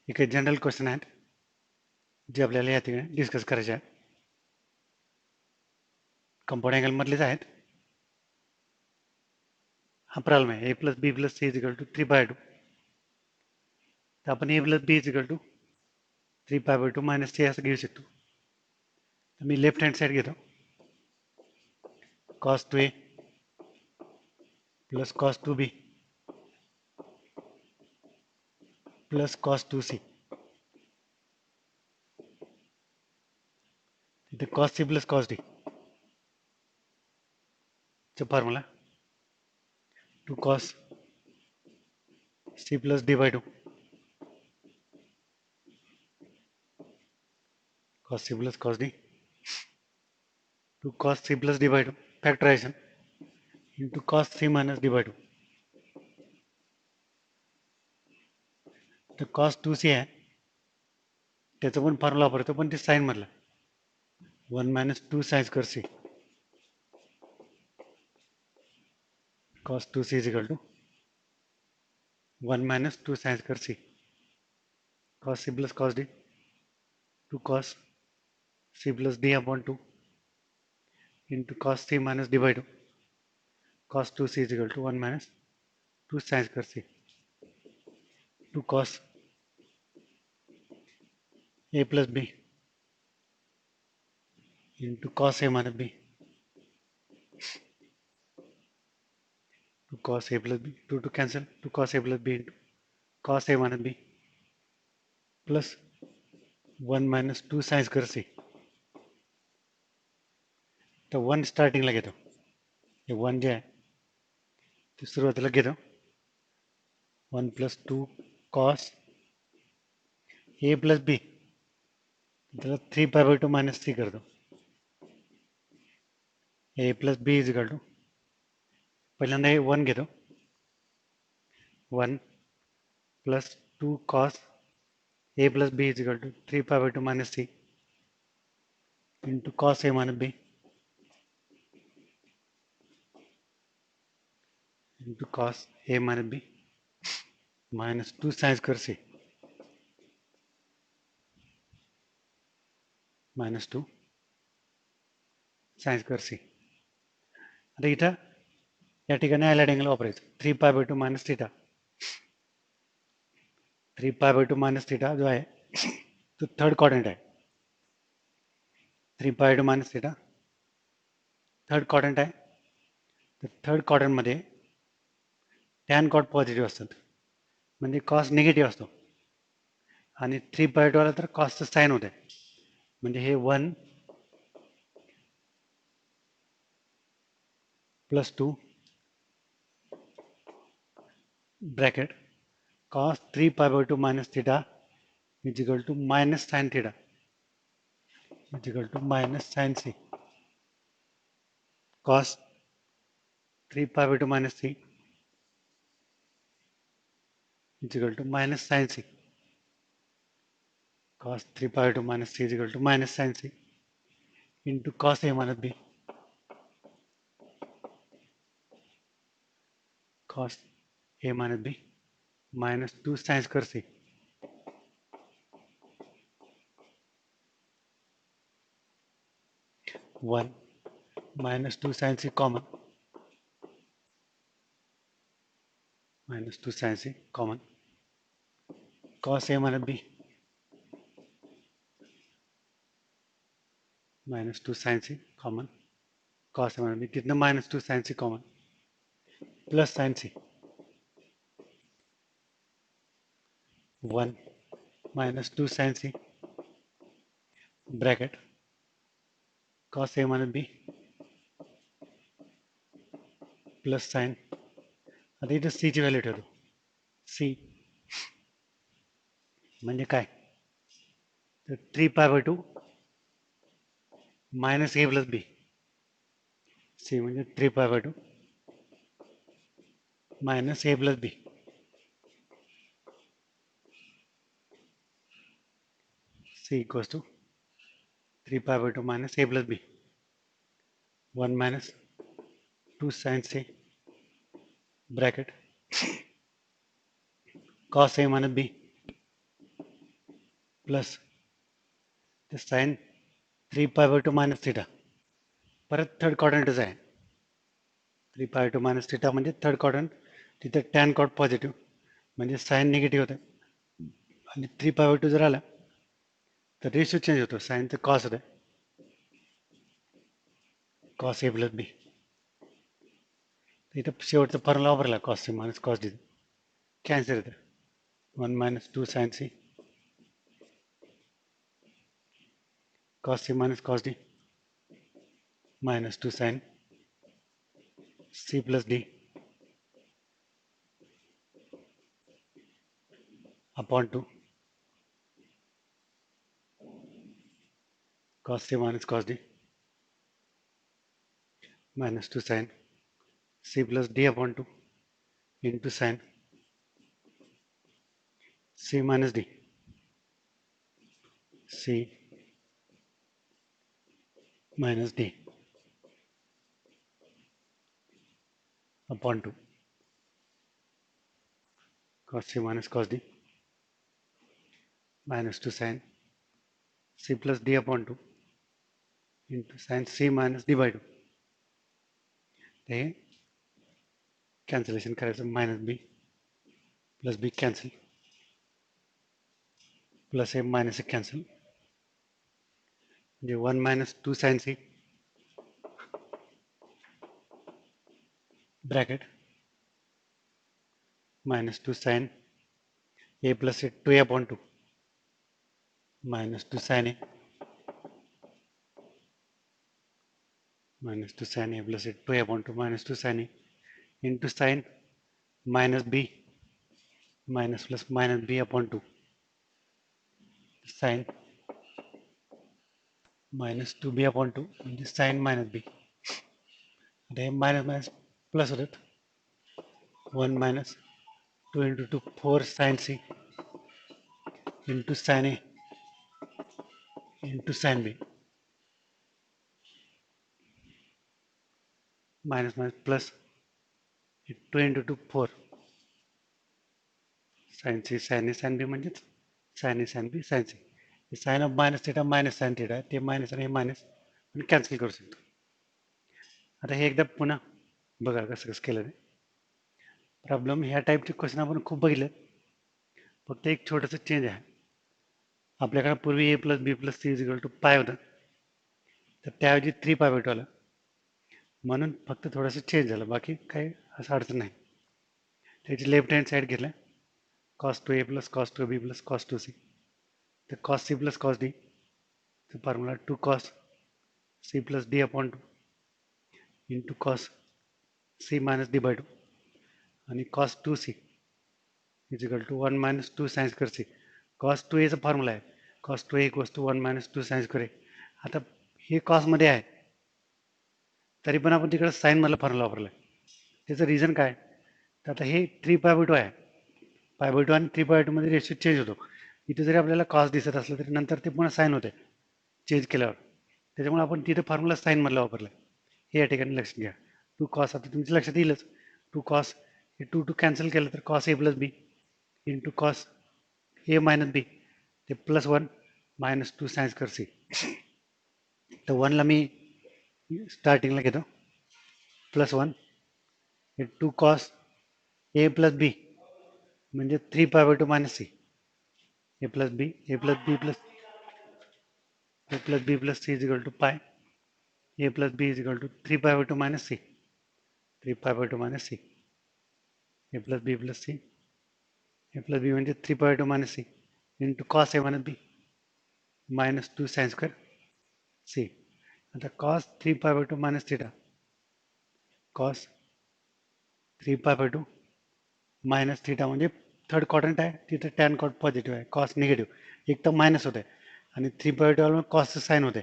हे काही general question आहेत जे आपल्याला या ठिकाणी डिस्कस करायचे आहेत. कंपाऊंड अँगल मधलेच आहेत. हा प्रॉब्लेम आहे a plus b plus c is equal to 3/2. तर आपण a plus b is equal to 3/2 minus c असं घेऊ शकतो. तर मी लेफ्ट हँड साईड घेतो. cos 2a plus cos 2b plus cos 2c. इथे cos c plus cos d चा formula 2 cos c plus d/2 cos c plus cos d 2 cos c plus d/2 factorisation into cos c minus d/2. तर cos 2c आहे त्याचं पण formula वापरतो पण ते sine मधला 1 minus 2 sine square c cos 2c is equal to 1 minus 2 sin square c cos c plus cos d 2 cos c plus d upon 2 into cos c minus d by 2 cos 2c is equal to 1 minus 2 sin square c 2 cos a plus b into cos a minus b 2 cos a plus b 2 to cancel 2 cos a plus b into cos a minus b plus 1 minus 2 sin square c. तर 1 स्टार्टिंगला घेतो. हे 1 जे आहे ते सुरुवातीला घेतो. 1 plus 2 cos a plus b त्याला 3/2 minus c करतो. a plus b is equal to पहिल्यांदा हे 1 घेतो. 1 plus 2 cos a plus b is equal to 3/2 minus c into cos a minus b into cos a minus b minus 2 sin square c minus 2 sin square c. आता इथं या ठिकाणी highlight angle वापरायचं 3/2 minus theta 3/2 minus theta जो आहे तो third quadrant आहे. 3/2 minus theta third quadrant आहे. तर थर्ड क्वाड्रंटमध्ये टॅन कॉट पॉझिटिव्ह असतात म्हणजे कॉस निगेटिव्ह असतो आणि 3/2 आला तर कॉसचं साईन होते म्हणजे हे 1 plus 2 bracket cos 3/2 minus theta is equal to minus sin theta is equal to minus sin c cos 3/2 minus c is equal to minus sin c cos 3/2 minus c is equal to minus sin c into cos a minus b cos a minus b minus 2 sin square c 1 minus 2 sin c common minus 2 sin c common cos a minus b minus 2 sin c common cos a minus b कितना minus 2 sin c common plus sin c 1 minus 2 sin c bracket cos a minus b plus sign आता इथं c ची value ठेवतो. c म्हणजे काय तर 3/2 minus a plus b c म्हणजे 3/2 minus a plus b c equals to 3/2 minus a plus b 1 minus 2 sin c bracket cos a minus b plus ते sine 3π/2 minus theta, परत third क्वाड्रंटच आहे. 3π/2 minus theta म्हणजे third quadrant, तिथे tan cot positive म्हणजे sine negative होतं. आणि 3π/2 जर आला तर रेशिओ चेंज होतो, साईनचं कॉस होतं, कॉस ए प्लस बी. इथं शेवटचा फॉर्म्युला वापरला, cos c minus cos d, cancel येतं. 1 - 2 sine c cos c minus cos d -2 sine c plus d upon 2 cos c minus cos d -2 sin c plus d upon 2 into sin c minus d c minus d upon 2 cos c minus cos d -2 sin c plus d upon 2 into sin c minus d by 2. हे cancellation करायचं, minus b plus b cancel, plus a minus a cancel, म्हणजे 1 - 2 sin c bracket -2 sin a plus a 2a upon 2 -2 sin a -2 sin a plus a 2a upon 2 -2 sin a into sin minus b minus plus minus b upon 2 sin minus 2b upon 2 म्हणजे sin minus b. आता हे minus minus plus होतात, 1 minus 2 into 2 4 sin c into sin a into sin b minus minus plus 2 into 2 4 sin c sin a sin b म्हणजेच sin a sin b sin c. Sine of minus theta minus sine theta, ते minus आणि हे minus आणि cancel करू शकतो. आता हे एकदा पुन्हा बघा कसं कसं केलं ते. प्रॉब्लेम ह्या टाईपचे क्वेश्चन आपण खूप बघितले, फक्त एक छोटंसं चेंज आहे. आपल्याकडे पूर्वी ए प्लस बी प्लस सी इजिकल टू पाय होतं, तर त्याऐवजी 3π/2 आलं, म्हणून फक्त थोडंसं चेंज झालं, बाकी काही असं अडचण नाही. त्याची लेफ्ट हँड साईड घेतलं, cos 2a plus cos 2b plus cos 2c, तर cos c plus cos d चा formula 2 cos c plus d upon 2 into cos c minus d by 2 आणि cos 2c is equal to 1 minus 2 sin square c. cos 2a चा formula आहे, cos 2a equals to 1 minus 2 sin square a. आता हे कॉसमध्ये आहे, तरी पण आपण तिकडे साइन मधला फॉर्म्युला वापरला. त्याचं रिझन काय, तर आता हे 3π/2 आहे, π/2 आणि 3π/2 मध्ये रेशिओ चेंज होतो. इथे जरी आपल्याला कॉस दिसत असलं तरी नंतर ते पुन्हा साइन होते चेंज केल्यावर, त्याच्यामुळे आपण तिथे फॉर्म्युला साइन मधला वापरला. हे या ठिकाणी लक्षात घ्या. 2 cos, आता तुमच्या लक्षात येईलच, 2 cos हे 2 कॅन्सल केलं तर cos a plus b into cos a minus b, ते +1 - 2 sin square c. तर 1ला मी स्टार्टिंगला घेतो, +1 हे 2 cos a प्लस बी म्हणजे 3π/2 minus c, a plus b plus b plus c is equal to pi, a plus b is equal to 3π/2 minus c, 3π/2 minus c, a plus b plus c, a plus b म्हणजे 3π/2 minus c into cos a minus b -2 sin square c. आता cos 3π/2 minus theta, cos 3π/2 minus theta म्हणजे third quadrant आहे, तिथे tan cot positive आहे, cos negative, एक तर minus होते आणि 3π/2 कॉसचं साइन होते,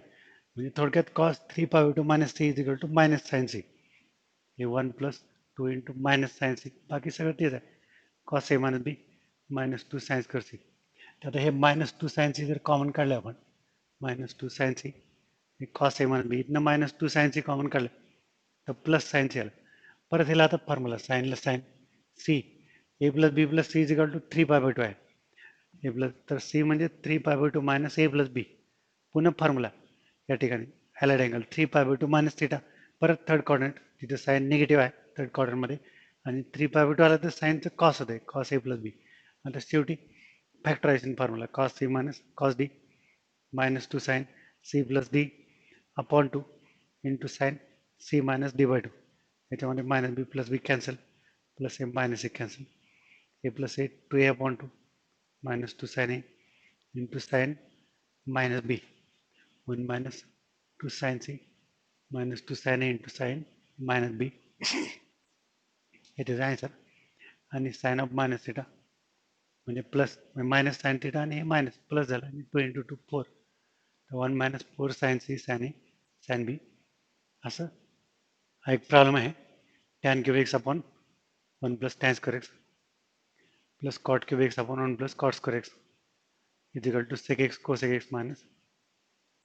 म्हणजे थोडक्यात cos 3π/2 minus c is equal to minus sine c. हे 1 + 2 इंटू मायनस साइन सी, बाकी सगळं तेच आहे, cos a minus b -2 sin square c. आता हे -2 sin सी जर कॉमन काढलं आपण, -2 sin सी हे cos a मायनस बी, इथनं -2 sin सी कॉमन काढलं तर प्लस साइन सी आलं. परत ह्याला आता फॉर्म्युला साइनला sine c, a plus b plus c is equal to 3π/2 आहे, ए प्लस, तर सी म्हणजे 3π/2 मायनस ए प्लस बी. पुन्हा फॉर्म्युला या ठिकाणी ॲलाइड अँगल 3π/2 मायनस थिटा, परत थर्ड कॉर्डिनेट तिथे साईन निगेटिव्ह आहे थर्ड कॉर्डिनेटमध्ये, आणि 3π/2 आला तर साईनचं कॉस होतं, कॉस ए प्लस बी. आता शेवटी factorisation formula cos c minus cos d minus 2 sine c plus d upon 2 into sine c minus d by 2. याच्यामध्ये minus b plus b cancel, plus a minus a cancel, a plus a 2a upon 2 minus 2 sin A into sin minus B, 1 minus 2 sin C minus 2 sin A into sin minus B. It is answer. आणि sign of minus theta म्हणजे plus minus sine theta आणि हे minus plus झालं आणि 2 into 2 4, तर 1 minus 4 sine c sine a sine b. असं हा एक प्रॉब्लेम आहे. Tan cube x upon 1 plus tan square x plus cot cube x upon 1 plus cot square x is equal to sec x cosec x minus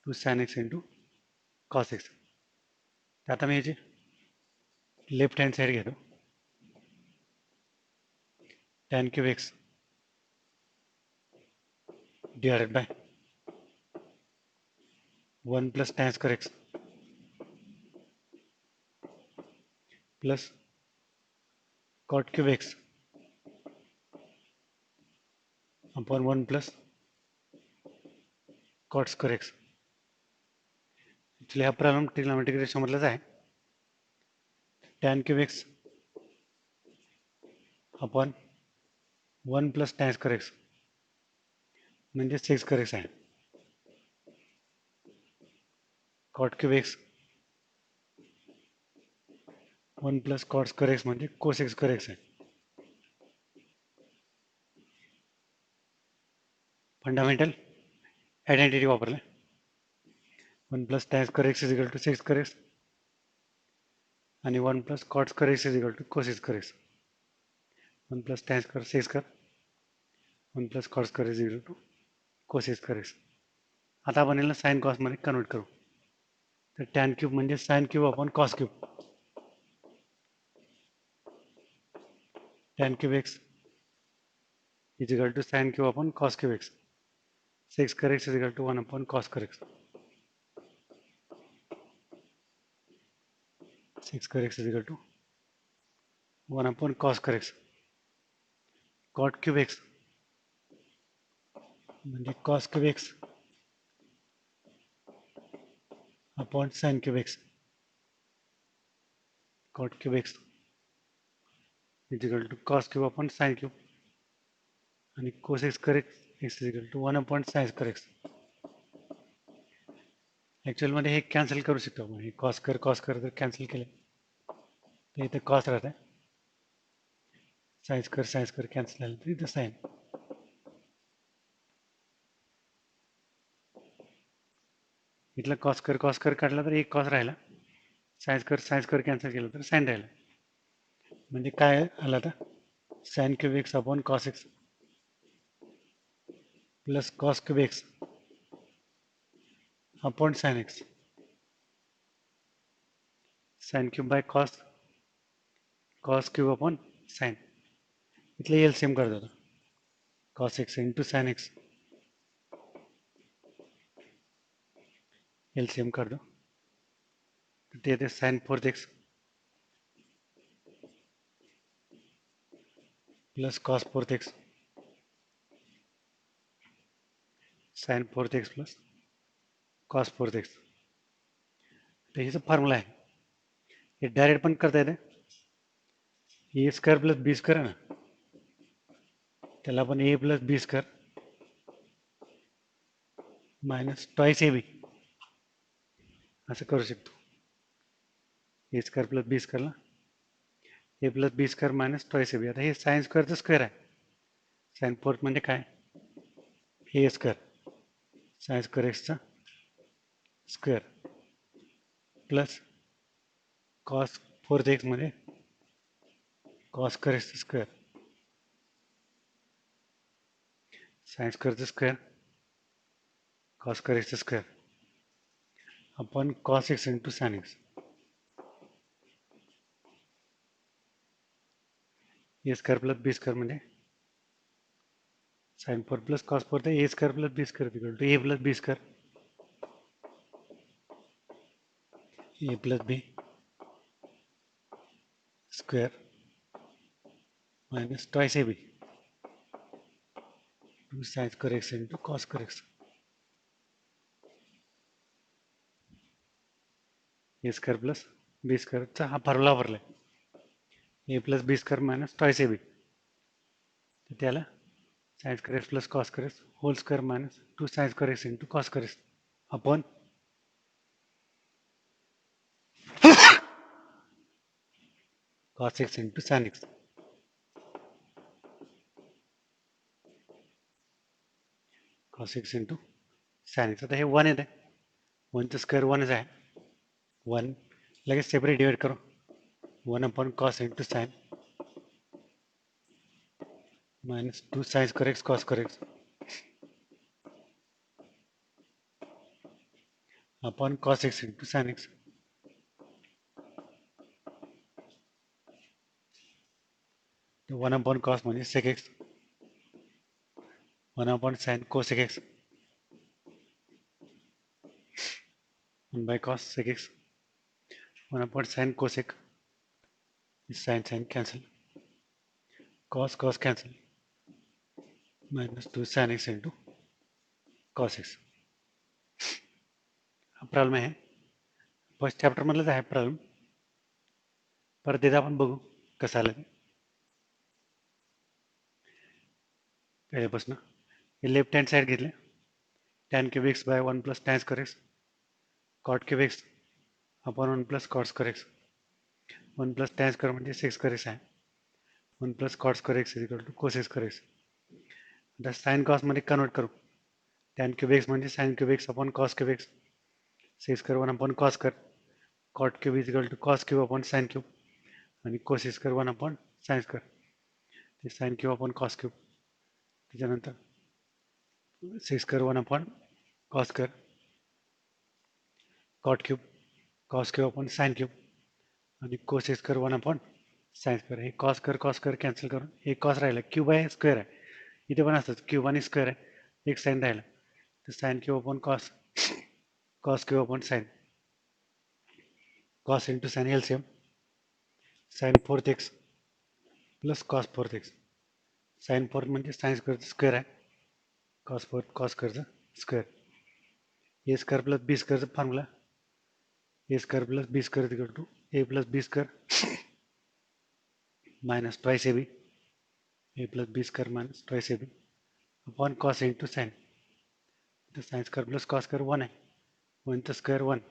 2 sin x into cos x. आता मी याची left hand side घेतो. tan cube x divided by 1 plus tan square x plus cot cube x upon 1 plus cot square x. Actually हा problem trigonometric रेशोमधलाच आहे. tan cube x upon 1 plus tan square x म्हणजे sex square x आहे. cot cube x 1 plus cot square x म्हणजे cosec square x आहे. Fundamental identity वापरले. 1 plus tan square x is equal to sec square x आणि 1 plus cot square x is equal to cosec square x. 1 plus tan square sec square 1 plus cot square is equal to cosec square x. आता आपण याला sine कॉसमध्ये convert करू. तर tan cube म्हणजे sine cube upon cos cube. Tan cube x is equal to sine cube upon cos cube x. Sec square x is equal to 1 upon cos square x. Sec square x is equal to 1 upon cos square x. Cot cube x म्हणजे cos cube x upon sine cube x. Cot cube x is equal to cos cube upon sine cube आणि cosec square x is equal to 1 upon sine square x. ॲक्च्युअलमध्ये हे cancel करू शकतो आपण. हे cos square जर cancel केले तर इथे कॉस राहते, साइन स्क्वेअर कॅन्सल झालं तर इथं साइन. इथलं कॉस स्क्वेअर काढला तर एक कॉस राहिला, साइन स्क्वेअर कॅन्सल केलं तर साइन राहिला. म्हणजे काय आलं आता, sine cube x upon cos x plus cos cube x upon sine x. Sine cube by cos, cos cube upon sine. इथलं एलसीएम कर देतो. Cos x into sine x LCM कर दो. ते येते sine fourth x plus cos fourth x sine fourth x plus cos fourth x. तर हिचं formula आहे. हे डायरेक्ट पण करता येते. A square plus b square आहे ना, त्याला आपण a plus b square minus twice a b असं करू शकतो. ए स्क्वेअर प्लस बी स्क्वेअरला a plus b square minus twice a b. आता हे साइन स्क्वेअरचं स्क्वेअर आहे. साइन फोर्थ म्हणजे काय, ए स्क्वेअर साइन स्क्वेअर एक्सचा square plus cos fourth x मध्ये कॉस स्क्वेअर एक्सचा स्क्वेअर साइन स्क्वेअरचं स्क्वेअर कॉस स्क्वेअर एक्सचा square upon cos x into sine x. A square plus b square म्हणजे sin 4 plus cos 4 तो a square plus b square equal to a plus b square, a plus b square minus twice ab, 2 sin square x into cos square x, a square plus b square चा हा formula वापरलाय, a plus b square minus twice ab, तर त्याला sin square x plus cos square x whole square minus 2 sin square x into cos square x upon cos x into sin x. cos x into sin x. आता हे 1 येत आहे, 1चं square 1च आहे, 1 लगेच separate divide करो, 1 upon cos into sin minus 2 sin square x cos square x upon cos x into sin x. तो 1 upon cos म्हणजे sec x, 1 upon sin cosec x, 1 by cos sec x, 1 upon sin cosec, sin cancel, cos cancel, minus 2 sin x into cos x. हा problem आहे, first chapter मधलाच आहे problem, परत एकदा आपण बघू कसं आलं ते. पहिल्यापासून हे लेफ्ट हँड साईड घेतले, tan cube x by 1 plus tan square x cot cube x upon 1 plus cot square x, 1 plus tan square म्हणजे sec square x आहे, 1 plus cot square x is equal to cos square x. आता sine cos मध्ये convert करू, tan cube x म्हणजे sin cube x upon cos cube x, sec square 1 upon cos square, cot cube is equal to cos cube upon sin cube आणि cos square 1 upon sin square, ते sin cube upon cos cube, त्याच्यानंतर sec square 1 upon cos square, cot cube upon sin cube आणि cos square 1 upon sin square. हे cos square cancel करून एक cos राहिला, cube आहे square आहे, इथे पण असतंच क्यूब आणि स्क्वेअर आहे, एक साइन राहिला, तर sin cube upon cos, cos cube upon sin, cos into sin LCM, sin 4th x plus cos 4th x, sin 4 म्हणजे sin square स्क्वेअर आहे, cos square square, a square plus b square formula, a square plus b square is equal to a plus b square minus twice ab, a plus b square minus twice ab upon cos into sin, तो sin square plus cos square 1 आहे, 1 चा square 1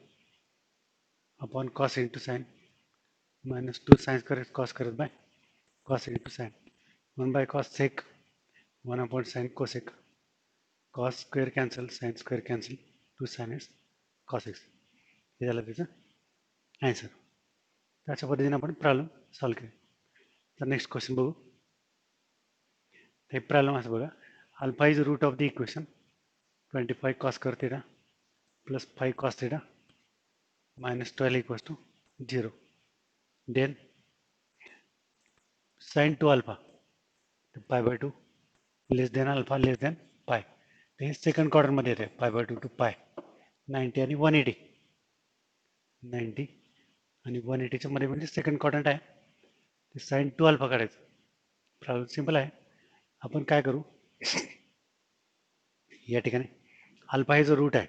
upon cos into sin minus 2 sin square cos square by cos into sin, 1 by cos sec 1 upon sin cosec, cos square cancel, sin square cancel, 2 sin x cos x. हे झालं त्याचं answer. त्याच्या पद्धतीने आपण problem solve केले. तर next question बघू. हे प्रॉब्लेम असं बघा, alpha is root of the equation 25 cos square theta plus 5 cos theta minus 12 equals to 0. Then sin 2 alpha pi by 2 less than alpha less than pi. हे second क्वाड्रंटमध्ये येते, pi by 2 to पाय, 90 आणि 180, 90 आणि 180च्या मध्ये म्हणजे सेकंड क्वाड्रंट आहे, ते साइन 2 अल्फा काढायचं. प्रॉब्लेम सिंपल आहे. आपण काय करू, या ठिकाणी अल्फा हे जो रूट आहे,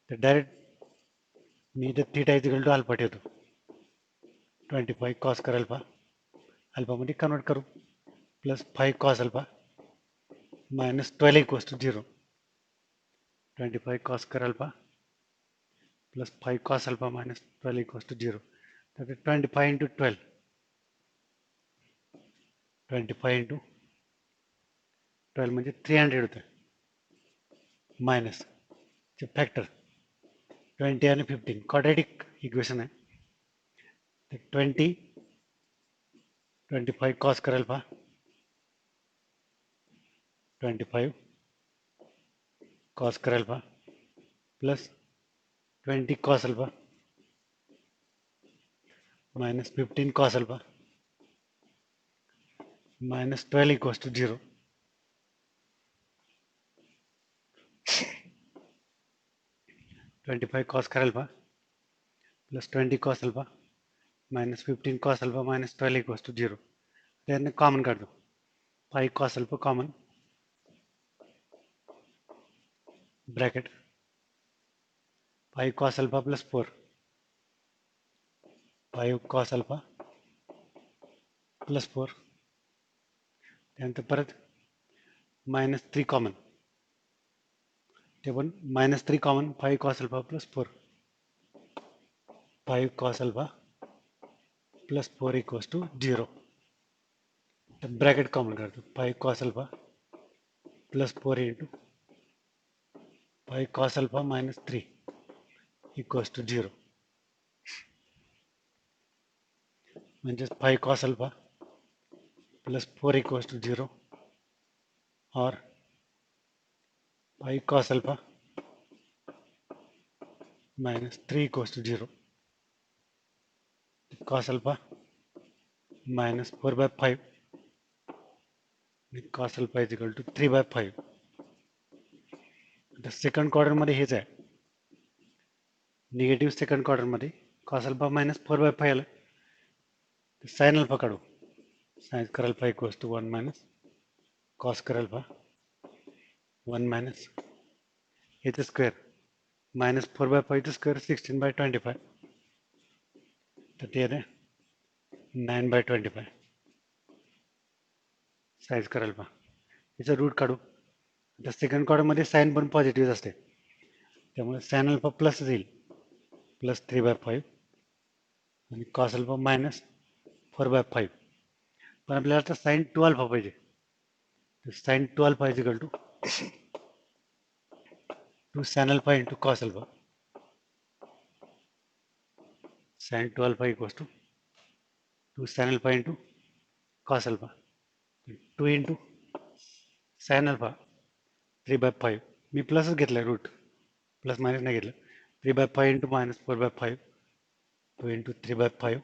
तर डायरेक्ट मी इथं theta is equal to alpha ठेवतो, 25 कॉस कर अल्फा, अल्फामध्ये कन्वर्ट करू, plus 5 cos alpha minus 12 equals to 0, 25 cos कर alpha plus 5 cos alpha minus 12 equals to 0. तर 25 इंटू 12, 25 इंटू 12 म्हणजे 300 होतं, मायनस चे फॅक्टर 20 आणि 15 क्वाड्रेटिक इक्वेशन आहे. तर 25 cos कर अल्फा, 25 cos कर alpha plus 20 cos alpha minus 15 cos alpha minus 12 equals to 0. 25 cos square alpha plus 20 cos alpha minus 15 cos alpha minus 12 equals to 0. Then common कर दो 5 cos alpha common bracket 5 cos alpha plus 4 5 cos alpha plus 4 त्यानंतर परत minus 3 common ते पण minus 3 common 5 cos alpha plus 4 5 cos alpha plus 4 equals to 0. The bracket common कर दो 5 cos alpha plus 4 into 5 cos alpha minus 3 equals to 0. म्हणजे 5 cos alpha plus 4 equals to 0 or 5 cos alpha minus 3 equals to 0. Cos alpha minus 4 by 5 cos alpha is equal to 3 by 5. The second quadrant मध्ये हेच आहे negative second quarter मध्ये cos alpha minus 4 by 5 आलं sin alpha काढू sin square alpha equals to 1 minus cos square alpha 1 minus its square minus 4 by 5 square 16 by 25 तर ते आहे 9 by 25 sin square alpha याचा रूट काढू आता सेकंड क्वार्टर मध्ये साइन पण पॉझिटिव्ह असते त्यामुळे sin alpha प्लस येईल प्लस 3 by 5 आणि cos alpha minus 4 by 5 पण आपल्याला आता sin 2 alpha पाहिजे तर sin 2 alpha is equal to 2 sin alpha into cos alpha sin 2 alpha equals to 2 sin alpha into cos alpha 2 into sin alpha 3 by 5 मी प्लसच घेतलं route plus minus नाही घेतलं 3 by 5 into minus 4 by 5 2 into 3 by 5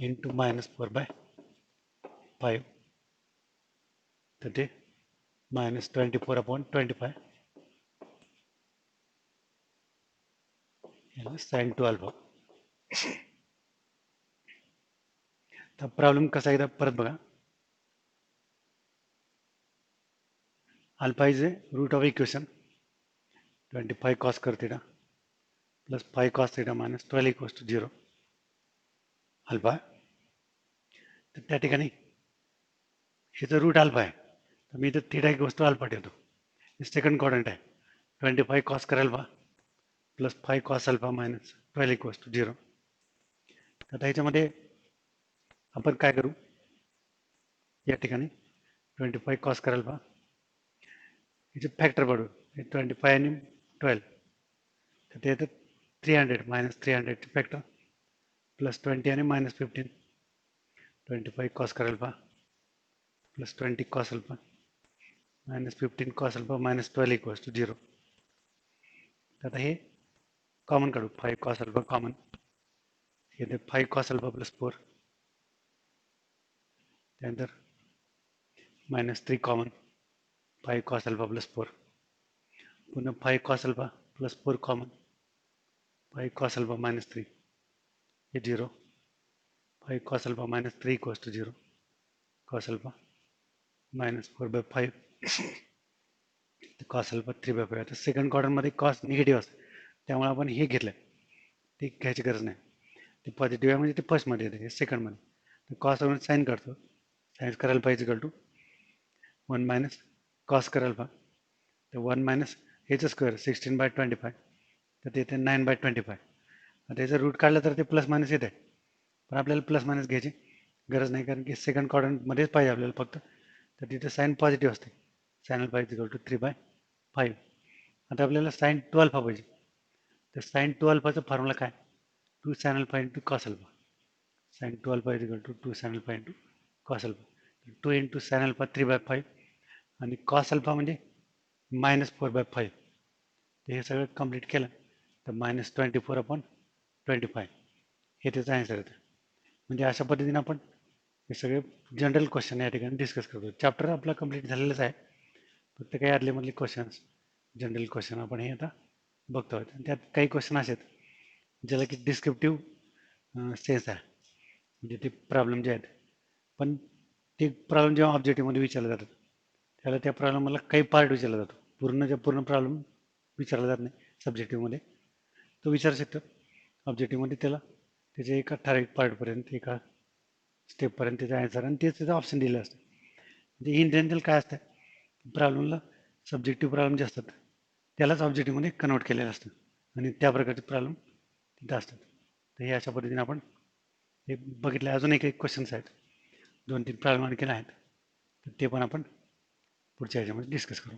into minus 4 by 5 तर ते minus 24 upon 25 sin 2 alpha तर problem कसा एकदा परत बघा alpha is a root of equation 25 cos square theta plus 5 cos theta minus 12 equals to 0 alpha तर त्या ठिकाणी ह्याचं रूट अल्फा आहे तर मी इथं थीटा इक्वल्स टू अल्फा ठेवतो हे सेकंड क्वाड्रंट आहे 25 cos square alpha plus 5 cos alpha minus 12 equals to 0 आता ह्याच्यामध्ये आपण काय करू या ठिकाणी 25 cos square alpha याचे फॅक्टर पडू 25 आणि 12 तर ते येतं 300 minus 300 चे फॅक्टर प्लस 20 आणि minus 15 25 cos square alpha plus 20 cos alpha minus 15 cos alpha minus 12 equals to 0 आता हे कॉमन काढू 5 cos alpha कॉमन येते 5 cos alpha plus 4 त्यानंतर minus 3 common 5 cos alpha plus 4 पुन्हा 5 cos alpha plus 4 common 5 cos alpha minus 3 हे 0 5 cos alpha minus 3 equals to 0 cos alpha minus 4 by 5 cos alpha 3 by 5 आता second क्वार्टरमध्ये cos negative असते त्यामुळे आपण हे घेतलं ते घ्यायची गरज नाही ते पॉझिटिव्ह आहे म्हणजे ते फर्स्टमध्ये येते हे सेकंडमध्ये तर कॉस वरून साईन करतो साईन्स करायला पाहिजे इक्वल टू 1 मायनस कॉस करायला पहा तर 1 मायनस हेचं स्क्वेअर 16 by 25 तर ते येते 9 by 25 आता याचं रूट काढलं तर ते प्लस मायनस येते पण आपल्याला प्लस मायनस घ्यायची गरज नाही कारण की सेकंड क्वाड्रंटमध्येच पाहिजे आपल्याला फक्त तर तिथे साईन पॉझिटिव्ह असते sine alpha is equal to 3 by 5 आता आपल्याला साईन 2 अल्फा पाहिजे तर साईन 2 अल्फाचा फॉर्म्युला काय 2 sine alpha into cos alpha sine 2 alpha is equal to 2 sine alpha into cos alpha 2 into sine alpha 3 by 5 आणि cos alpha म्हणजे minus 4 by 5 तर हे सगळं कंप्लीट केलं तर मायनस 24 अपॉन 25 हे त्याचं आन्सर येतं म्हणजे अशा पद्धतीने आपण हे सगळे जनरल क्वेश्चन या ठिकाणी डिस्कस करतो चॅप्टर आपला कंप्लीट झालेलाच आहे फक्त काही आदलेमधले क्वेश्चन्स जनरल क्वेश्चन आपण हे आता बघतो. त्यात काही क्वेश्चन असे आहेत ज्याला की डिस्क्रिप्टिव्ह सेन्स आहे, म्हणजे ते प्रॉब्लेम जे आहेत, पण ते प्रॉब्लेम जेव्हा ऑब्जेक्टिव्हमध्ये विचारले जातात त्याला त्या प्रॉब्लेमला काही पार्ट विचारला जातो, पूर्ण प्रॉब्लेम विचारला जात नाही सब्जेक्टिव्हमध्ये. तो विचारू शकतो ऑब्जेक्टिव्हमध्ये, त्याला त्याच्या एका ठराविक पार्टपर्यंत, एका स्टेपपर्यंत त्याचा आन्सर आणि तेच त्याचं ऑप्शन दिलं असतं. म्हणजे इन जनरल काय असतं, प्रॉब्लेमला सब्जेक्टिव्ह प्रॉब्लेम जे असतात त्यालाच ऑब्जेक्टिव्हमध्ये कन्वर्ट केलेलं असतं आणि त्या प्रकारचे प्रॉब्लेम तिथं असतात. तर हे अशा पद्धतीने आपण हे बघितलं. अजून एक क्वेश्चन्स आहेत, 2-3 प्रॉब्लेम आणखीन आहेत, तर ते पण आपण पुढच्या ह्याच्यामध्ये डिस्कस करू.